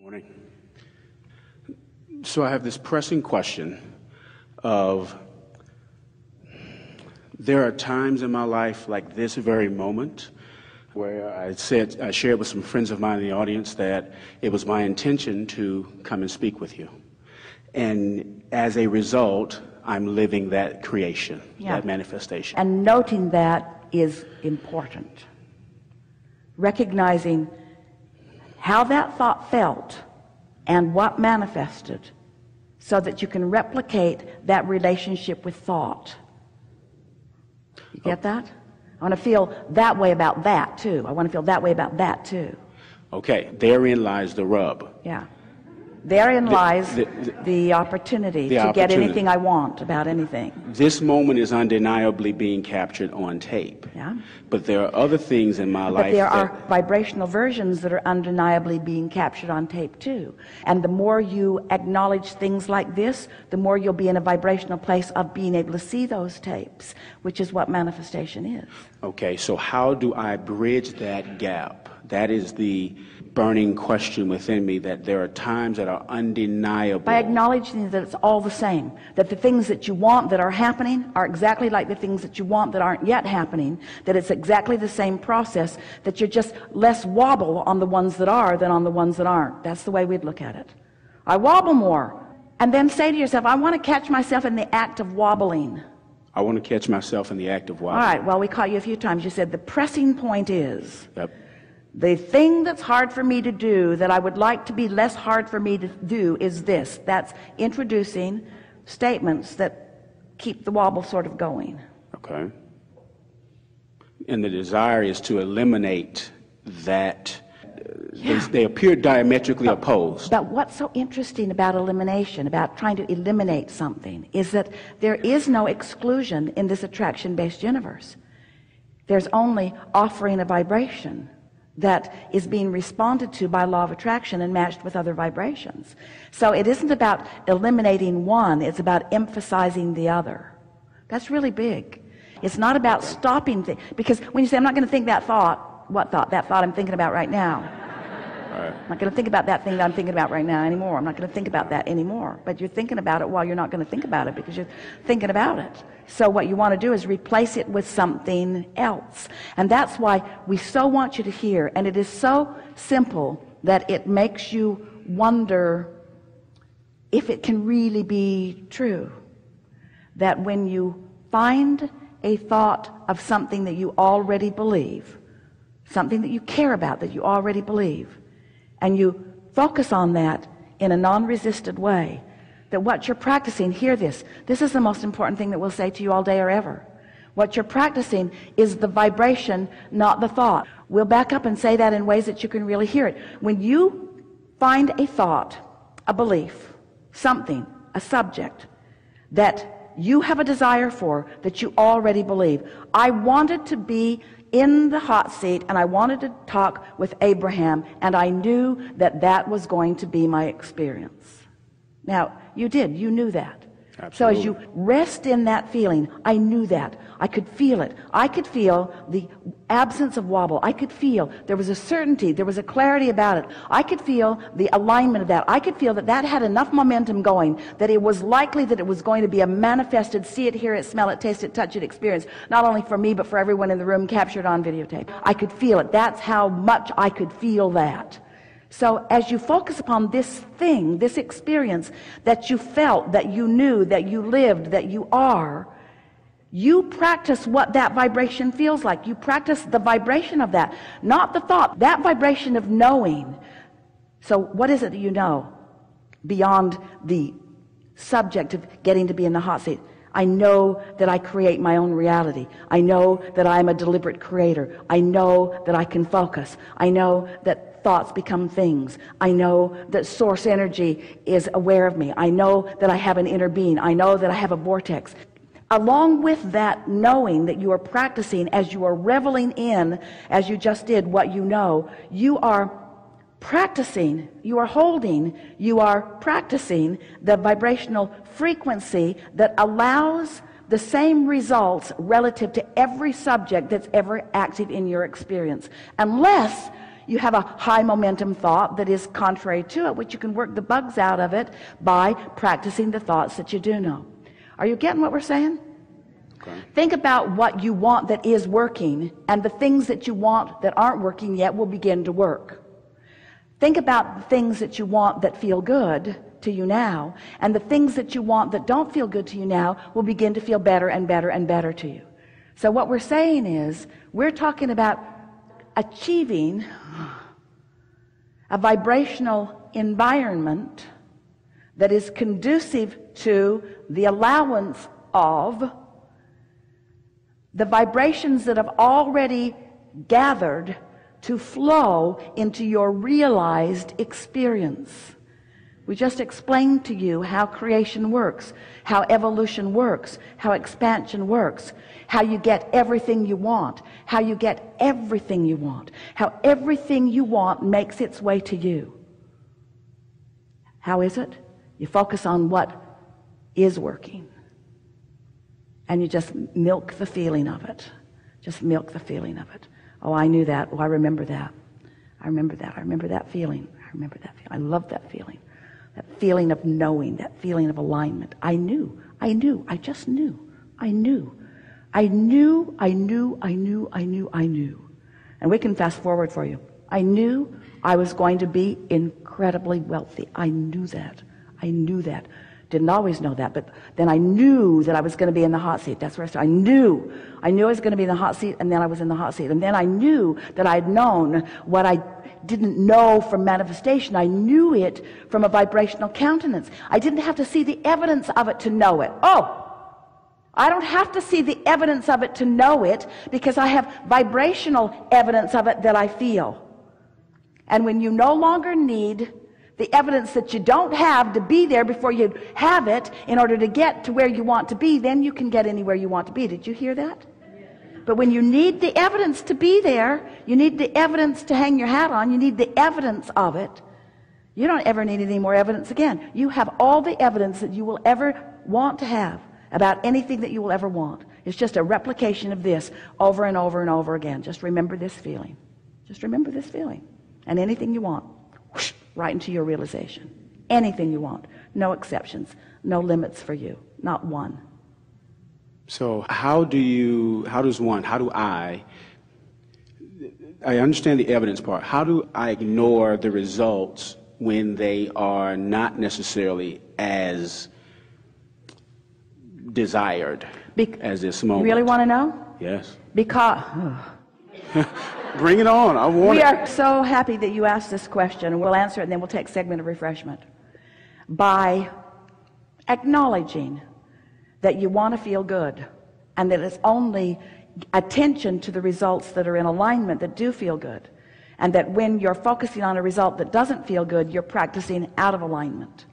Morning. So I have this pressing question of, there are times in my life like this very moment where I shared with some friends of mine in the audience that it was my intention to come and speak with you. And as a result, I'm living that creation, that manifestation. And noting that is important. Recognizing how that thought felt and what manifested so that you can replicate that relationship with thought. You get that? I want to feel that way about that too. I want to feel that way about that too. Okay, therein lies the rub. Yeah. Therein lies the opportunity to get anything I want about anything. This moment is undeniably being captured on tape. Yeah. But there are other things in my life. But there are vibrational versions that are undeniably being captured on tape too. And the more you acknowledge things like this, the more you'll be in a vibrational place of being able to see those tapes, which is what manifestation is. Okay, so how do I bridge that gap? That is the burning question within me, that there are times that are undeniable. By acknowledging that it's all the same, that the things that you want that are happening are exactly like the things that you want that aren't yet happening, that it's exactly the same process, that you're just less wobble on the ones that are than on the ones that aren't. That's the way we'd look at it. I wobble more. And then say to yourself, I want to catch myself in the act of wobbling. I want to catch myself in the act of wobbling. All right, well, we caught you a few times. You said the pressing point is... Yep. The thing that's hard for me to do that I would like to be less hard for me to do is this. That's introducing statements that keep the wobble sort of going. Okay. And the desire is to eliminate that. They appear diametrically opposed. But what's so interesting about elimination, about trying to eliminate something, is that there is no exclusion in this attraction-based universe. There's only offering a vibration that is being responded to by law of attraction and matched with other vibrations. So it isn't about eliminating one, it's about emphasizing the other. That's really big. It's not about stopping things, because when you say, I'm not going to think that thought, what thought? That thought I'm thinking about right now. I'm not going to think about that thing that I'm thinking about right now anymore. I'm not going to think about that anymore. But you're thinking about it while you're not going to think about it because you're thinking about it. So what you want to do is replace it with something else. And that's why we so want you to hear. And it is so simple that it makes you wonder if it can really be true. That when you find a thought of something that you already believe, something that you care about that you already believe, and you focus on that in a non-resisted way, that what you're practicing, hear this is the most important thing that we'll say to you all day or ever. What you're practicing is the vibration, not the thought. We'll back up and say that in ways that you can really hear it. When you find a thought, a belief, something, a subject that you have a desire for, that you already believe. I wanted to be in the hot seat and I wanted to talk with Abraham, and I knew that that was going to be my experience. Now, you knew that. Absolutely. So as you rest in that feeling, I knew that. I could feel it. I could feel the absence of wobble. I could feel there was a certainty, there was a clarity about it. I could feel the alignment of that. I could feel that that had enough momentum going, that it was likely that it was going to be a manifested, see it, hear it, smell it, taste it, touch it experience, not only for me, but for everyone in the room, captured on videotape. I could feel it. That's how much I could feel that. So as you focus upon this thing, this experience that you felt, that you knew, that you lived, that you are, you practice what that vibration feels like. You practice the vibration of that, not the thought, that vibration of knowing. So what is it that you know beyond the subject of getting to be in the hot seat? I know that I create my own reality. I know that I'm a deliberate creator. I know that I can focus. I know that thoughts become things. I know that source energy is aware of me. I know that I have an inner being. I know that I have a vortex. Along with that knowing that you are practicing, as you are reveling in, as you just did, what you know, you are practicing, you are holding, you are practicing the vibrational frequency that allows the same results relative to every subject that's ever active in your experience, unless You have a high momentum thought that is contrary to it, which you can work the bugs out of it by practicing the thoughts that you do know. Are you getting what we're saying? Okay. Think about what you want that is working, and the things that you want that aren't working yet will begin to work. Think about the things that you want that feel good to you now, and the things that you want that don't feel good to you now will begin to feel better and better and better to you. So what we're saying is, we're talking about achieving a vibrational environment that is conducive to the allowance of the vibrations that have already gathered to flow into your realized experience. We just explained to you how creation works, how evolution works, how expansion works, how you get everything you want, how you get everything you want, how everything you want makes its way to you. How is it? You focus on what is working, and you just milk the feeling of it. Just milk the feeling of it. Oh, I knew that. Oh, I remember that. I remember that. I remember that feeling. I remember that feeling. I love that feeling. That feeling of knowing, that feeling of alignment. I knew, I just knew, I knew. And we can fast forward for you. I knew I was going to be incredibly wealthy. I knew that. Didn't always know that, but then I knew that I was going to be in the hot seat. That's where I started. I knew I was going to be in the hot seat, and then I was in the hot seat. And then I knew that I'd known what I didn't know from manifestation. I knew it from a vibrational countenance. I didn't have to see the evidence of it to know it. Oh, I don't have to see the evidence of it to know it, because I have vibrational evidence of it that I feel. And when you no longer need the evidence that you don't have to be there before you have it in order to get to where you want to be, then you can get anywhere you want to be. Did you hear that? But when you need the evidence to be there, you need the evidence to hang your hat on, you need the evidence of it, you don't ever need any more evidence again. You have all the evidence that you will ever want to have about anything that you will ever want. It's just a replication of this over and over and over again. Just remember this feeling. Just remember this feeling. And anything you want, whoosh, right into your realization. Anything you want. No exceptions. No limits for you. Not one. So how do I understand the evidence part. How do I ignore the results when they are not necessarily as desired as this moment? You really want to know? Yes. Because bring it on. I want we it. are so happy that you asked this question, and we'll answer it, and then we'll take a segment of refreshment. By acknowledging that you want to feel good, and that it's only attention to the results that are in alignment that do feel good, and that when you're focusing on a result that doesn't feel good, you're practicing out of alignment.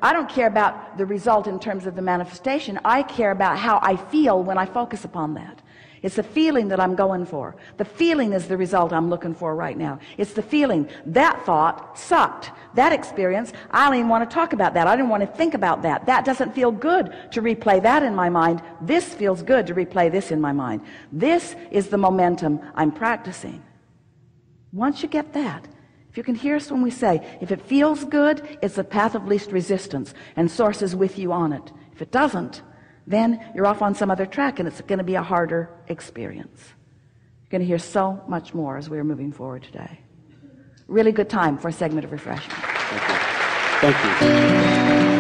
I don't care about the result in terms of the manifestation. I care about how I feel when I focus upon that. It's the feeling that I'm going for. The feeling is the result I'm looking for right now. It's the feeling. That thought sucked. That experience, I don't even want to talk about that. I don't want to think about that. That doesn't feel good to replay that in my mind. This feels good to replay this in my mind. This is the momentum I'm practicing. Once you get that, if you can hear us when we say, if it feels good, it's the path of least resistance, and Source is with you on it. If it doesn't, then you're off on some other track, and it's going to be a harder experience. You're going to hear so much more as we're moving forward today. Really good time for a segment of refreshment. Thank you. Thank you.